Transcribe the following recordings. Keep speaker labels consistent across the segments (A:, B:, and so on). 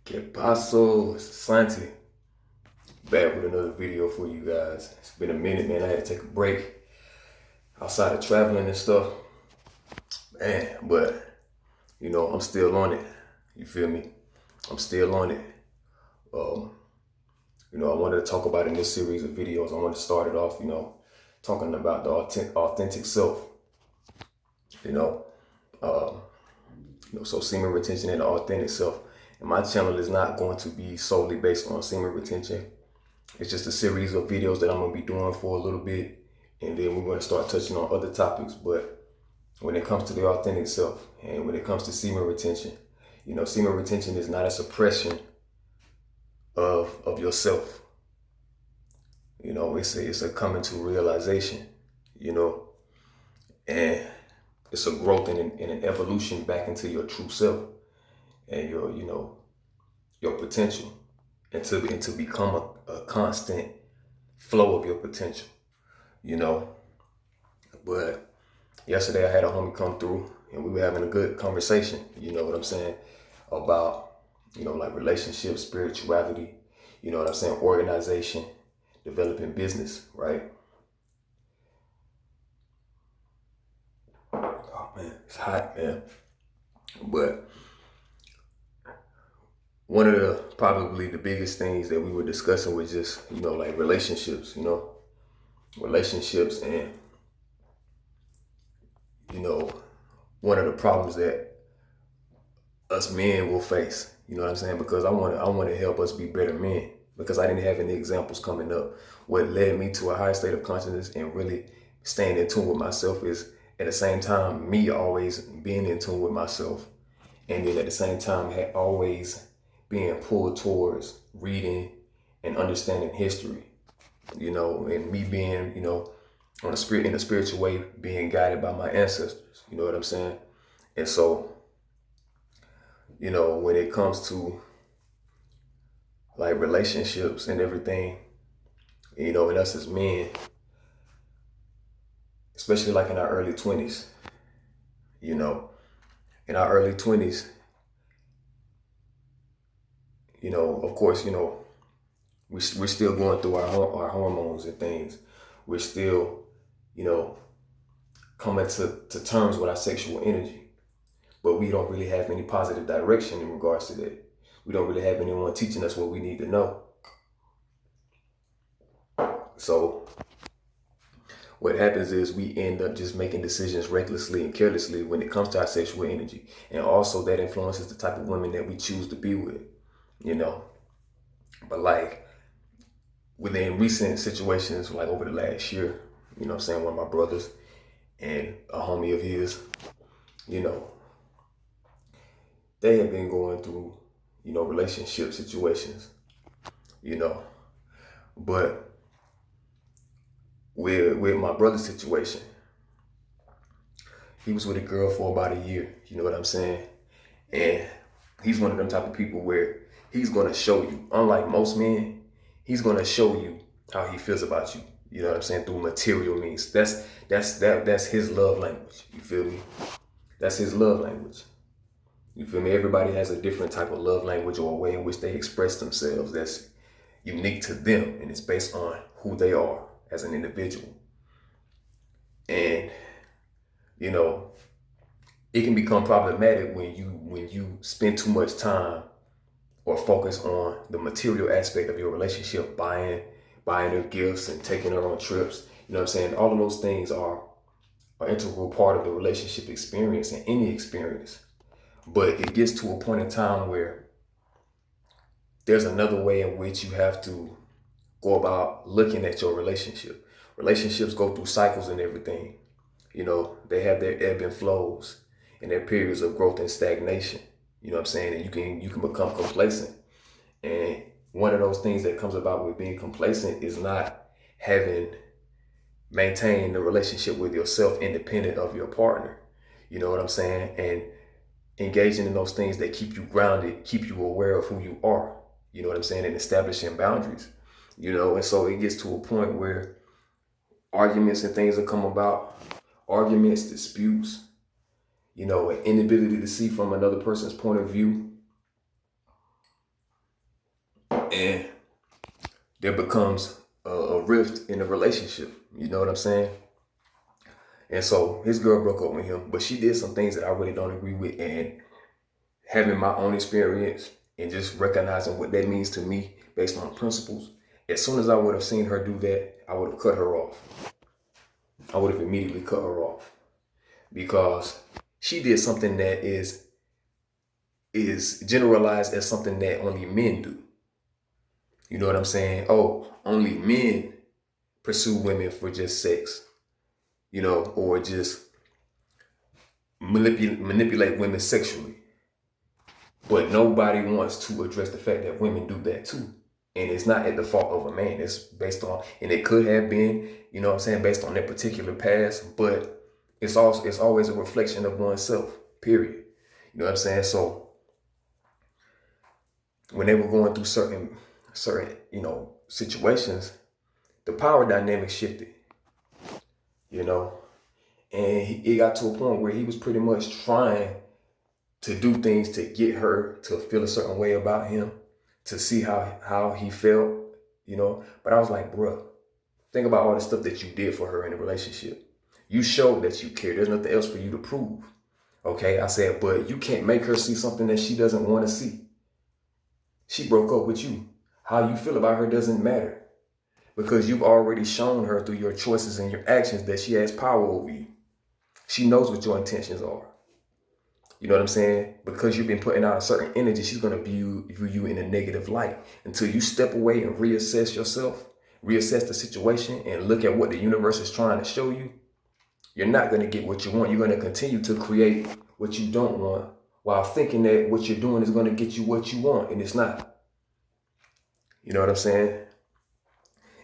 A: Que paso, Santi? Back with another video for you guys. It's been a minute, man. I had to take a break outside of traveling and stuff. Man, but I'm still on it. You feel me? I'm still on it. Um, I wanted to talk about in this series of videos. I want to start it off, talking about the authentic self. You know, um, so semen retention and the authentic self. And my channel is not going to be solely based on semen retention. It's just a series of videos that I'm going to be doing for a little bit, and then we're going to start touching on other topics. But when it comes to the authentic self and when it comes to semen retention, semen retention is not a suppression of yourself. It's a coming to realization, and it's a growth and an evolution back into your true self and your potential, and to become a constant flow of your potential, you know. But yesterday I had a homie come through and we were having a good conversation, you know what I'm saying, about, like relationships, spirituality, organization, developing business, right? Oh man, it's hot, man. But one of probably the biggest things that we were discussing was just, like relationships, relationships and, one of the problems that us men will face, you know what I'm saying? Because I want to help us be better men, because I didn't have any examples coming up. What led me to a higher state of consciousness and really staying in tune with myself is at the same time me always being in tune with myself, and then at the same time always being pulled towards reading and understanding history, and me being, on a spirit in a spiritual way, being guided by my ancestors, you know what I'm saying? And so, when it comes to like relationships and everything, and us as men, especially like in our early 20s, in our early 20s, of course, we're still going through our hormones and things. We're still, coming to terms with our sexual energy. But we don't really have any positive direction in regards to that. We don't really have anyone teaching us what we need to know. So what happens is we end up just making decisions recklessly and carelessly when it comes to our sexual energy. And also that influences the type of women that we choose to be with, But like within recent situations, like over the last year, one of my brothers and a homie of his, they have been going through, relationship situations, but with my brother's situation, he was with a girl for about a year, you know what I'm saying? And he's one of them type of people where he's going to show you, unlike most men, he's going to show you how he feels about you. You know what I'm saying? Through material means. That's his love language. You feel me? That's his love language. You feel me? Everybody has a different type of love language or a way in which they express themselves that's unique to them, and it's based on who they are as an individual. And it can become problematic when you spend too much time or focus on the material aspect of your relationship, buying her gifts and taking her on trips. You know what I'm saying? All of those things are an integral part of the relationship experience and any experience. But it gets to a point in time where there's another way in which you have to go about looking at your relationship. Relationships go through cycles and everything. They have their ebb and flows and their periods of growth and stagnation. You know what I'm saying? And you can become complacent. And one of those things that comes about with being complacent is not having maintained the relationship with yourself independent of your partner. You know what I'm saying? And engaging in those things that keep you grounded, keep you aware of who you are. You know what I'm saying? And establishing boundaries. And so it gets to a point where arguments and things will come about. Arguments, disputes, an inability to see from another person's point of view. and there becomes a rift in the relationship. You know what I'm saying? And so his girl broke up with him, but she did some things that I really don't agree with. And having my own experience and just recognizing what that means to me based on principles, as soon as I would have seen her do that, I would have cut her off. I would have immediately cut her off, because she did something that is generalized as something that only men do. You know what I'm saying? Oh, only men pursue women for just sex, you know, or just manipulate women sexually. But nobody wants to address the fact that women do that too. And it's not at the fault of a man. It's based on, and it could have been, you know what I'm saying, based on their particular past, but it's always a reflection of oneself, period. You know what I'm saying? So when they were going through certain, you know, situations, the power dynamic shifted, you know, and it got to a point where he was pretty much trying to do things to get her to feel a certain way about him, to see how he felt, you know. But I was like, bruh, think about all the stuff that you did for her in the relationship. You showed that you care. There's nothing else for you to prove. Okay, I said, but you can't make her see something that she doesn't want to see. She broke up with you. How you feel about her doesn't matter, because you've already shown her through your choices and your actions that she has power over you. She knows what your intentions are. You know what I'm saying? Because you've been putting out a certain energy, she's going to view you in a negative light. Until you step away and reassess yourself, reassess the situation, and look at what the universe is trying to show you, you're not going to get what you want. You're going to continue to create what you don't want, while thinking that what you're doing is going to get you what you want, and it's not. You know what I'm saying?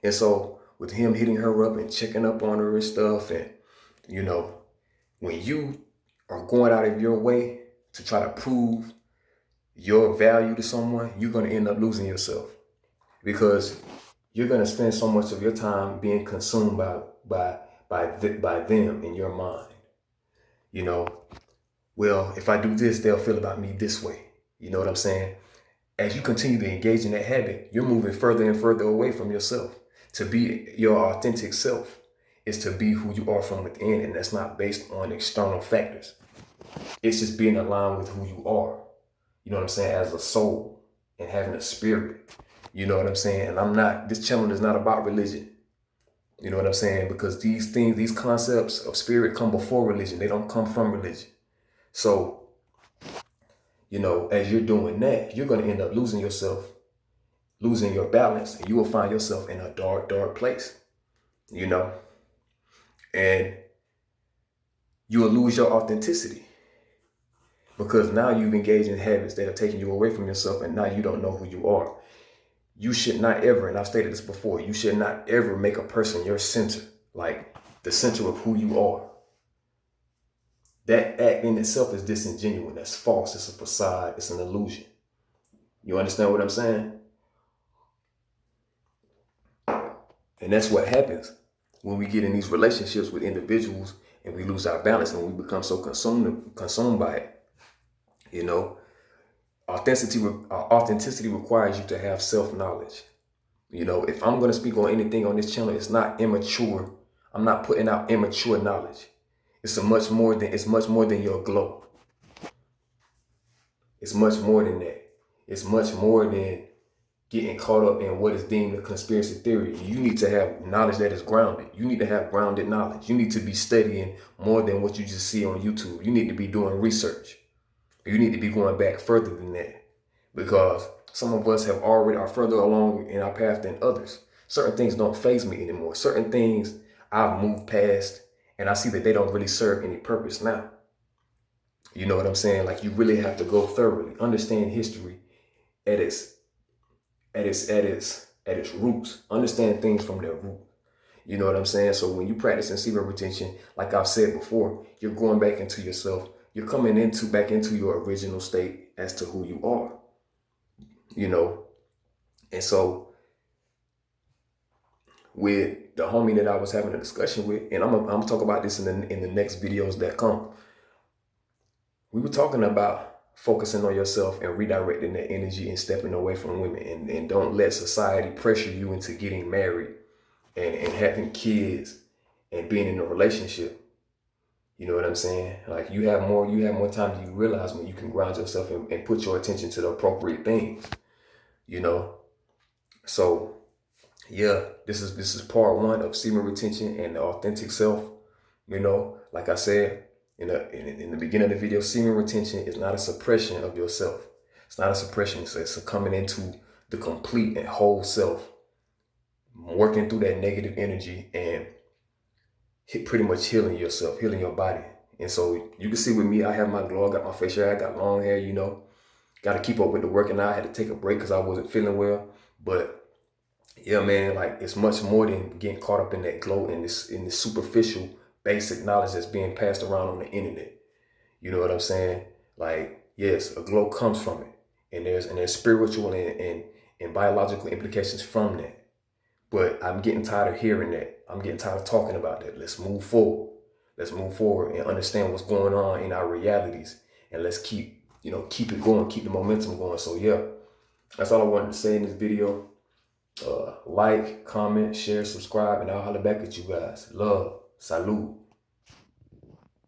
A: And so with him hitting her up and checking up on her and stuff, and, you know, when you are going out of your way to try to prove your value to someone, you're going to end up losing yourself, because you're going to spend so much of your time being consumed by them in your mind. You know, well, if I do this, they'll feel about me this way. You know what I'm saying? As you continue to engage in that habit, you're moving further and further away from yourself. To be your authentic self is to be who you are from within, and that's not based on external factors. It's just being aligned with who you are. You know what I'm saying? As a soul and having a spirit. You know what I'm saying? And this channel is not about religion. You know what I'm saying? Because these things, these concepts of spirit come before religion. They don't come from religion. So, you know, as you're doing that, you're going to end up losing yourself, losing your balance, and you will find yourself in a dark, dark place, you know, and you will lose your authenticity, because now you've engaged in habits that are taking you away from yourself, and now you don't know who you are. You should not ever, and I've stated this before, you should not ever make a person your center, like the center of who you are. That act in itself is disingenuous. That's false. It's a facade. It's an illusion. You understand what I'm saying? And that's what happens when we get in these relationships with individuals and we lose our balance and we become so consumed by it. You know, authenticity requires you to have self-knowledge. You know, if I'm going to speak on anything on this channel, it's not immature. I'm not putting out immature knowledge. It's much more than your glow. It's much more than that. It's much more than getting caught up in what is deemed a conspiracy theory. You need to have knowledge that is grounded. You need to have grounded knowledge. You need to be studying more than what you just see on YouTube. You need to be doing research. You need to be going back further than that, because some of us are further along in our path than others. Certain things don't faze me anymore. Certain things I've moved past, and I see that they don't really serve any purpose now. You know what I'm saying? Like, you really have to go thoroughly, understand history at its roots, understand things from their root. You know what I'm saying? So when you practice semen retention, like I've said before, you're going back into yourself. You're coming back into your original state as to who you are. You know, and so with the homie that I was having a discussion with, and I'm gonna talk about this in the next videos that come. We were talking about focusing on yourself and redirecting that energy and stepping away from women. And don't let society pressure you into getting married and having kids and being in a relationship. You know what I'm saying? Like you have more time than you realize when you can ground yourself and put your attention to the appropriate things, you know? So yeah, this is part one of semen retention and the authentic self. You know, like I said in the beginning of the video, semen retention is not a suppression of yourself. It's not a suppression. It's a coming into the complete and whole self, working through that negative energy and pretty much healing yourself, healing your body. And so you can see with me, I have my glow, I got my facial hair, I got long hair, you know. Got to keep up with the working out. I had to take a break because I wasn't feeling well. But yeah, man, like it's much more than getting caught up in that glow and this superficial basic knowledge that's being passed around on the internet. You know what I'm saying? Like, yes, a glow comes from it. And there's spiritual and biological implications from that. But I'm getting tired of hearing that. I'm getting tired of talking about that. Let's move forward. Let's move forward and understand what's going on in our realities. And let's keep it going, keep the momentum going. So yeah, that's all I wanted to say in this video. Like, comment, share, subscribe, and I'll holler back at you guys. Love. Salud.